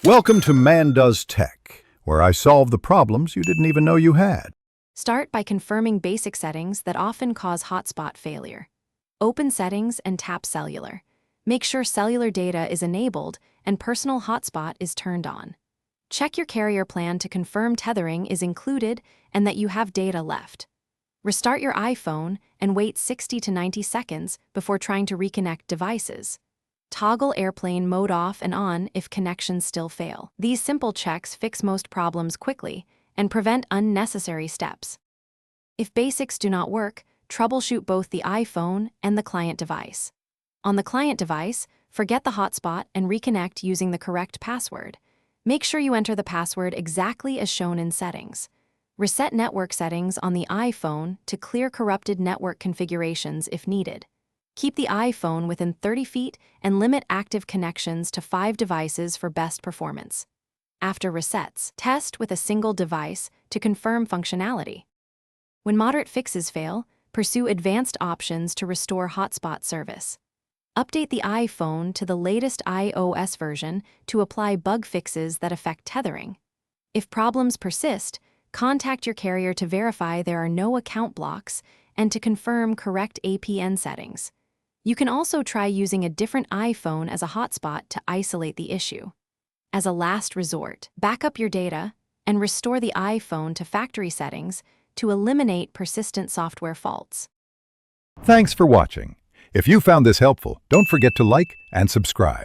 Welcome to Man Does Tech, where I solve the problems you didn't even know you had. Start by confirming basic settings that often cause hotspot failure. Open Settings and tap Cellular. Make sure cellular data is enabled and personal hotspot is turned on. Check your carrier plan to confirm tethering is included and that you have data left. Restart your iPhone and wait 60 to 90 seconds before trying to reconnect devices. Toggle airplane mode off and on if connections still fail. These simple checks fix most problems quickly and prevent unnecessary steps. If basics do not work, troubleshoot both the iPhone and the client device. On the client device, forget the hotspot and reconnect using the correct password. Make sure you enter the password exactly as shown in settings. Reset network settings on the iPhone to clear corrupted network configurations if needed. Keep the iPhone within 30 feet and limit active connections to 5 devices for best performance. After resets, test with a single device to confirm functionality. When moderate fixes fail, pursue advanced options to restore hotspot service. Update the iPhone to the latest iOS version to apply bug fixes that affect tethering. If problems persist, contact your carrier to verify there are no account blocks and to confirm correct APN settings. You can also try using a different iPhone as a hotspot to isolate the issue. As a last resort, back up your data and restore the iPhone to factory settings to eliminate persistent software faults. Thanks for watching. If you found this helpful, don't forget to like and subscribe.